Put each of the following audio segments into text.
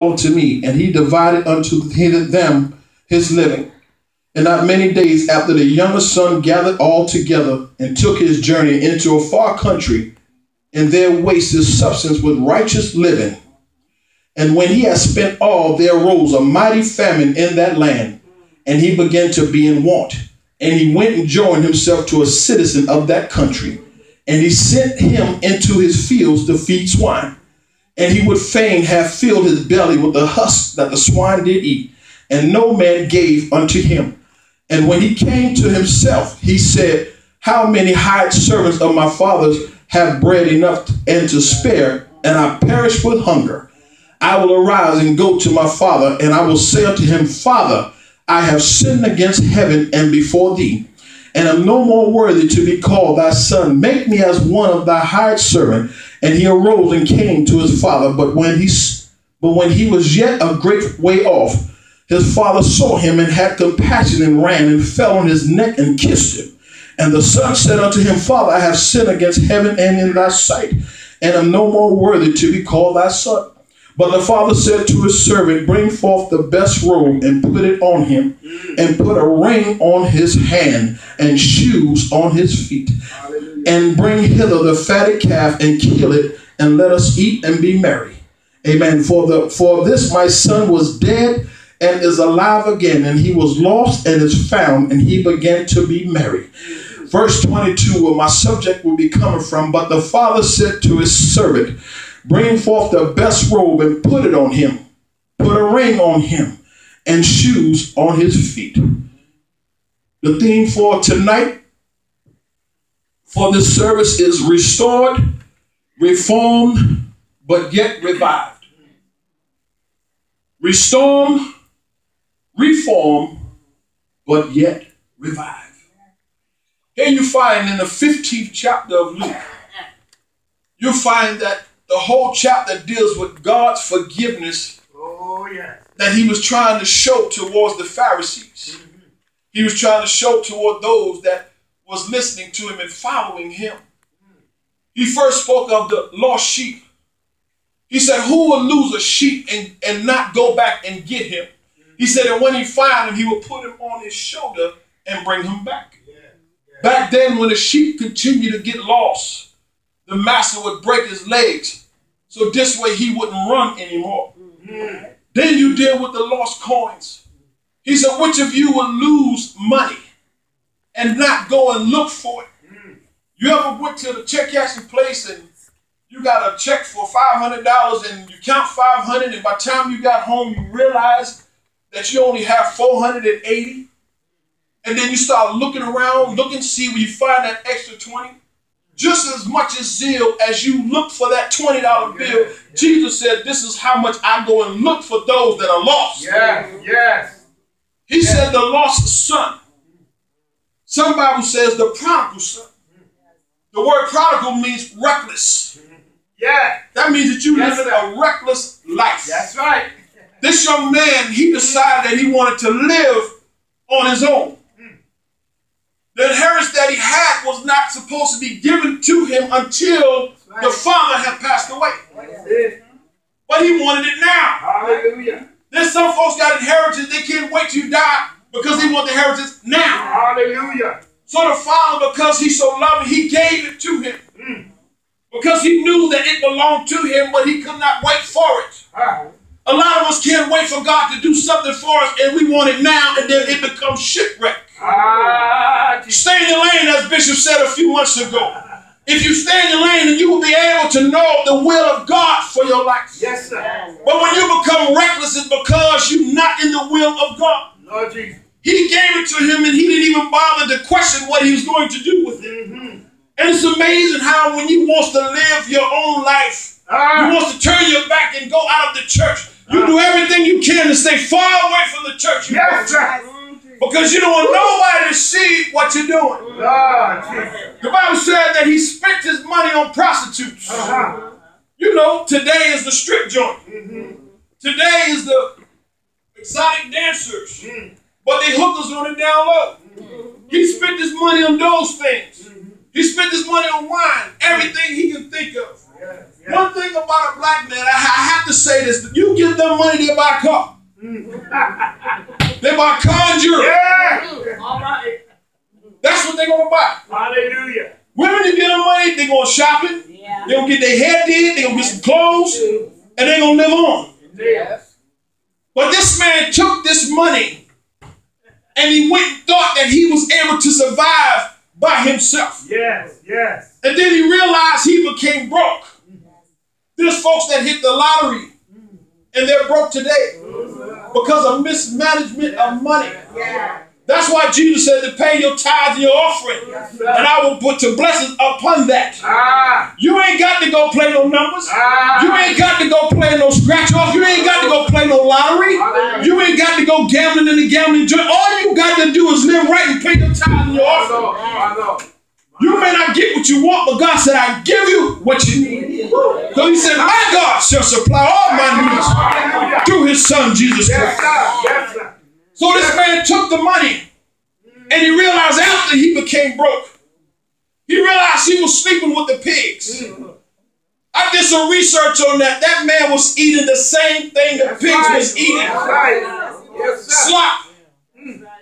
unto me, and he divided unto them his living. And not many days after, the younger son gathered all together and took his journey into a far country, and there wasted his substance with righteous living. And when he had spent all, there arose a mighty famine in that land, and he began to be in want. And he went and joined himself to a citizen of that country, and he sent him into his fields to feed swine. And he would fain have filled his belly with the husk that the swine did eat, and no man gave unto him. And when he came to himself, he said, how many hired servants of my father's have bread enough and to spare, and I perish with hunger? I will arise and go to my father, and I will say unto him, Father, I have sinned against heaven and before thee, and am no more worthy to be called thy son. Make me as one of thy hired servants. And he arose and came to his father. But when he was yet a great way off, his father saw him and had compassion, and ran and fell on his neck and kissed him. And the son said unto him, Father, I have sinned against heaven and in thy sight, and am no more worthy to be called thy son. But the father said to his servant, bring forth the best robe and put it on him, and put a ring on his hand and shoes on his feet. And bring hither the fatted calf and kill it, and let us eat and be merry. Amen. For this my son was dead and is alive again, and he was lost and is found, and he began to be merry. Verse 22, where my subject will be coming from. But the father said to his servant, bring forth the best robe and put it on him. Put a ring on him and shoes on his feet. The theme for tonight for this service is restored, reformed, but yet revived. Restored, reformed, but yet revived. Here you find in the 15th chapter of Luke, you find that the whole chapter deals with God's forgiveness that he was trying to show towards the Pharisees. He was trying to show toward those that was listening to him and following him. He first spoke of the lost sheep. He said, who will lose a sheep and not go back and get him? He said, and when he found him, he would put him on his shoulder and bring him back. Back then, when the sheep continued to get lost, the master would break his legs, so this way he wouldn't run anymore. Then you deal with the lost coins. He said, which of you will lose money and not go and look for it? You ever went to the check cashing place and you got a check for $500 and you count 500, and by the time you got home you realize that you only have 480? And then you start looking around, looking to see where you find that extra 20. Just as much as zeal as you look for that $20 bill, Jesus said, this is how much I go and look for those that are lost. He said the lost son. Some Bible says the prodigal son. The word prodigal means reckless. That means that you live a reckless life. That's right. This young man, he decided that he wanted to live on his own. The inheritance that he had was not supposed to be given to him until the father had passed away. But he wanted it now. Hallelujah. There's some folks got inheritance, they can't wait till you die because they want the inheritance now. Hallelujah. So the father, because he's so loving, he gave it to him. Because he knew that it belonged to him, but he could not wait for it. A lot of us can't wait for God to do something for us, and we want it now, and then it becomes shipwreck. Stay in your lane, as Bishop said a few months ago. If you stay in your lane, then you will be able to know the will of God for your life. Yes, sir. But when you become reckless, it's because you're not in the will of God. Lord Jesus. He gave it to him, and he didn't even bother to question what he was going to do with it. And it's amazing how when you want to live your own life, you want to turn your back and go out of the church. You do everything you can to stay far away from the church. Yes, sir. Because you don't want nobody to see what you're doing. The Bible said that he spent his money on prostitutes. You know, today is the strip joint. Today is the exotic dancers. But they hookers on it down low. He spent his money on those things. He spent his money on wine. Everything he can think of. One thing about a black man, I have to say this: you give them money, they buy a car. They buy a car and jewelry. Yeah. All right. That's what they're gonna buy. Hallelujah. Women, you give them money, they're going shopping. Yeah. They're gonna get their hair did. They're gonna get some clothes, and they're gonna live on. Yes. But this man took this money, and he went and thought that he was able to survive by himself. Yes. Yes. And then he realized he became broke. There's folks that hit the lottery and they're broke today because of mismanagement of money. That's why Jesus said to pay your tithes and your offering, and I will put your blessings upon that. You ain't got to go play no numbers. You ain't got to go play no scratch off. You ain't got to go play no lottery. You ain't got to go gambling in the gambling joint. All you got to do is live right and pay your tithes and your offering. I know. You may not get what you want, but God said, I give you what you need. So he said, my God shall supply all my needs through his son, Jesus Christ. Yes, sir. So this man took the money, and he realized after he became broke, he realized he was sleeping with the pigs. I did some research on that. That man was eating the same thing the pigs was eating. Yes, Slop.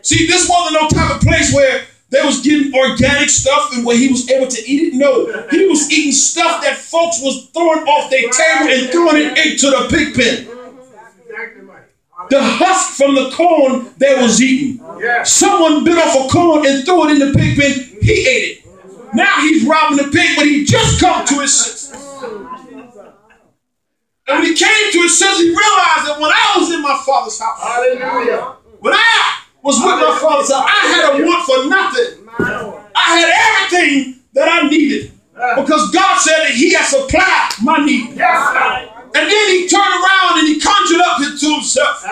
See, this wasn't no type of place where they was getting organic stuff and where he was able to eat it. No, he was eating stuff that folks was throwing off their table and throwing it into the pig pen. The husk from the corn they was eating. Someone bit off a corn and threw it in the pig pen. He ate it. Now he's robbing the pig, but he just come to his senses. And when he came to his senses, he realized that when I was in my father's house, hallelujah, when I was with my father's house, I had a want for nothing. I had everything that I needed because God said that he had supplied my need. And then he turned around and he conjured up to himself.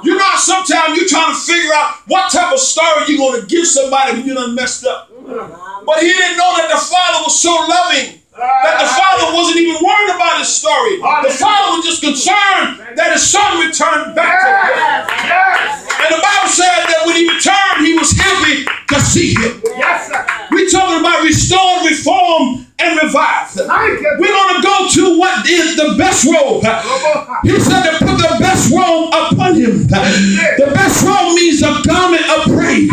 You know, sometimes you're trying to figure out what type of story you're going to give somebody when you done messed up. But he didn't know that the Father was so loving that the Father wasn't even worried about his story. The Father was just concerned that his son returned back to him. And the Bible said that when he returned, he was happy to see him. We're talking about restored, reformed, and revived. We're going to go to what is the best robe. He said to put the best robe upon him. The best robe means a garment of praise,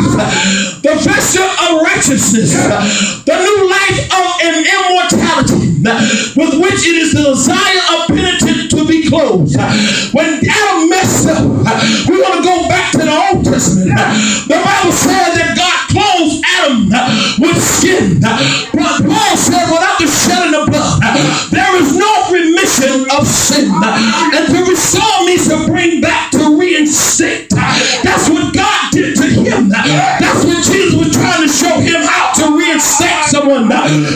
the vesture of righteousness, the new life of an immortality with which it is the desire of penitent to be clothed. When Adam messed up, we want to go back to the Old Testament. The Bible said that God clothed Adam with skin. But Paul said, without the shedding of blood, there is no remission of sin. And to restore means to bring back, to reinstate. That's what God did to him. That's what Jesus was trying to show him, how to reinstate someone.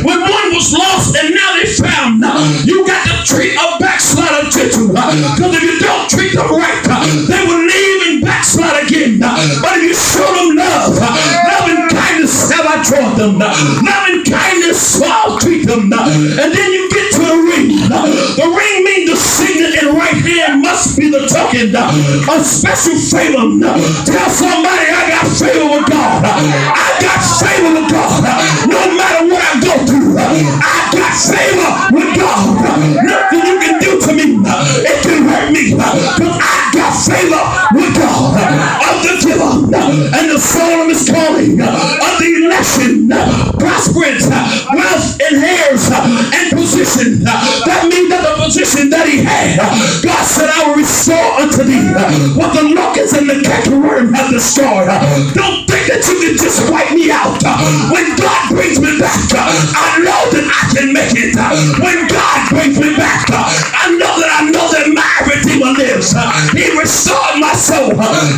When one was lost and now they found, you got to treat a backslider gentle. Because if you don't treat them right, they will leave and backslide again. But if you show them love, loving kindness have I drawn them. Loving kindness I'll treat them. And then you get to the ring. The ring means the signet in right hand must be the token. A special favor. Tell somebody I got favor with God. I got favor with God. No matter what I go through, I got favor with God. Nothing you can do to me, it can hurt me. Because I got favor with God. Of the giver and the solemn is calling. Of the election, prosperance, wealth, and heirs, and position. That means that the position that he had, God said, I will restore unto thee what the locusts and the cankerworm have destroyed. Don't think that you can just wipe me out. When God brings me back, I know that I can make it. When God brings me back, I know that my Redeemer lives. He restored my soul.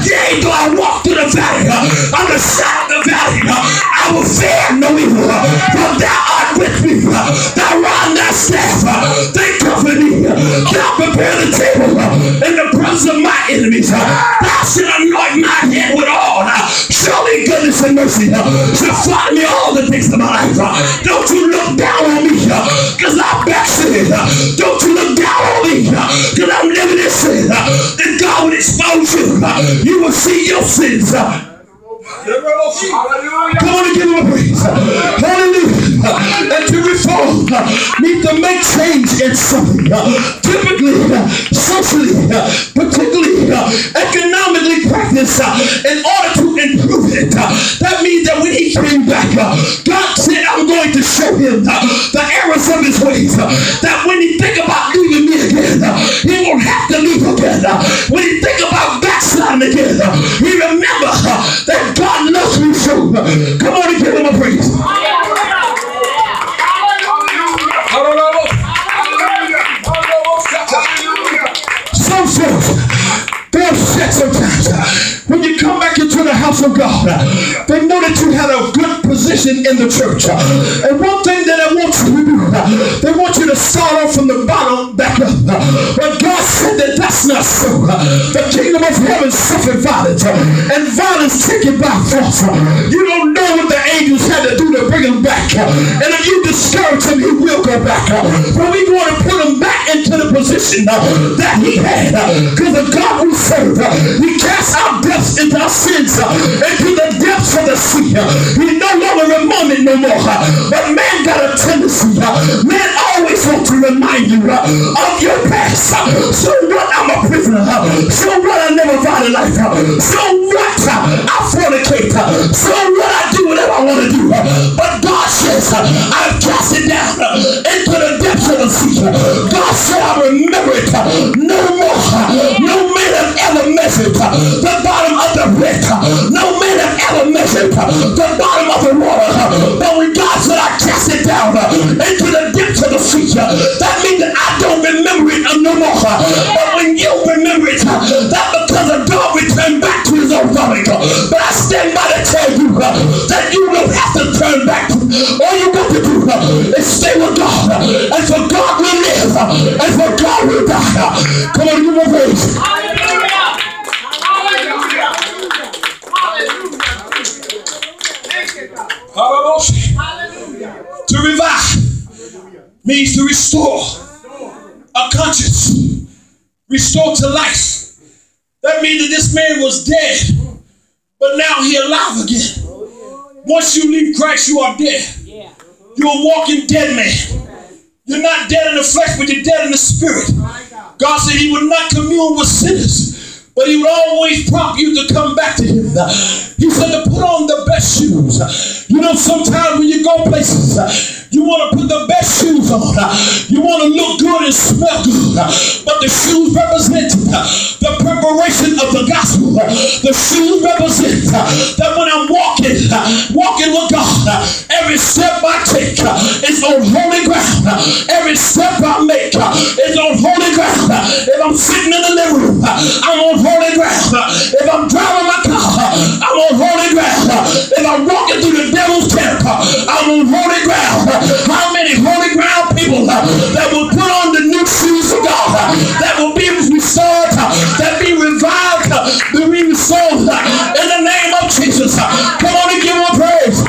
Yea, though I walk through the valley, on the side of the valley, I will fear no evil. For thou art with me. Thy rod and thy staff, they comfort me. Thou prepare the table in the presence of my enemies. Thou shalt anoint my head with oil. Surely goodness and mercy shall follow me all the days of my life. Don't you look down on me, because I'm backslid. Don't you look down on me, because I'm living in sin. Then God will expose you. You will see your sins. Come on and give him a praise. Hallelujah. and to reform need to make change in something. Typically, socially, particularly economically practiced in order to improve it. That means that when he came back, God said, I'm going to show him the errors of his ways. That when he think about leaving me again, he won't have to leave again. When he think about backsliding again, he remember that God loves me so. Come on and give him a praise. Some folks, they're upset sometimes. When you come back into the house of God, they know that you had a good position in the church. And one thing that I want you to do, they want you to start off from the bottom back up. But God said that that's not so. The kingdom of heaven suffered violence, and violence taken by force. You don't know what the angels had to do to bring him back. And if you discourage him, he will go back. But we want to put him back into the position that he had. Because the God we serve, he cast out depths into our sins, into the depths of the sea. He no longer remind it no more. But man got a tendency. Man always wants to remind you of your past. So what? I'm a prisoner. So what? I never violated life. So what? I fornicate. So what? I do whatever I want to do. But God says, I've cast it down into the depths of the sea. God said, I remember it no more. No man have ever measured the bottom of the pit. No man have ever measured the bottom of the water. But when God said, I cast it down into the depths of the sea, that means that I don't remember it no more. But when you remember it, that because of God returned back to his own vomit. But I stand by to tell you that you don't have to turn back. All you got to do is stay with God. And for God will live. And for God will die. Come on, give him a praise. Hallelujah. Hallelujah. To revive means to restore a conscience, restore to life. That means that this man was dead, but now he alive again. Once you leave Christ, you are dead. You're a walking dead man. You're not dead in the flesh, but you're dead in the spirit. God said he would not commune with sinners, but he would always prompt you to come back to him. He said to put on the best shoes. You know, sometimes when you go places, you want to put the best shoes on. You want to look good and smell good. But the shoes represent the preparation of the gospel. The shoes represent that when I'm walking with God, every step I take is on holy ground. Every step I make is on holy ground. If I'm sitting in the living room, I'm on holy ground. If I'm driving my car, I'm on holy ground. If I'm walking through the devil's camp, I'm on holy ground. How many holy ground people that will put on the new shoes of God, that will be restored, that be revived, that be restored in the name of Jesus. Come on and give him a praise.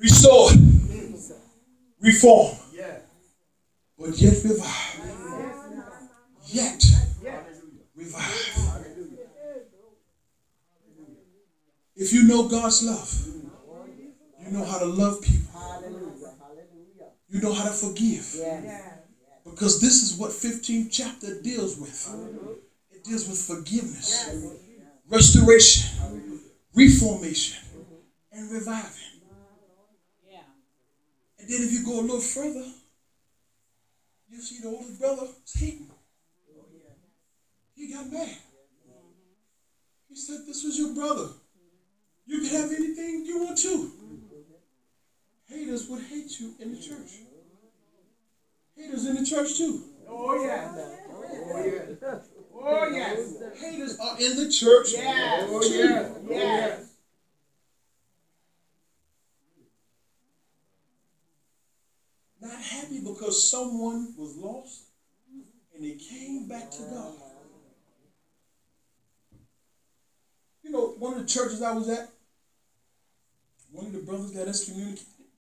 Restored, reform, but yet revive. Yet revive. If you know God's love, you know how to love people. You know how to forgive. Because this is what 15th chapter deals with. It deals with forgiveness, restoration, reformation, and reviving. And then if you go a little further, you see the older brother was hating. He got mad. He said, this was your brother. You can have anything you want to. Haters would hate you in the church. Haters in the church too. Oh, yeah. Oh, yeah. Oh, yes. Haters are in the church. Yes. Oh, yeah. Yes. Not happy because someone was lost and they came back to God. You know, one of the churches I was at, one of the brothers got excommunicated.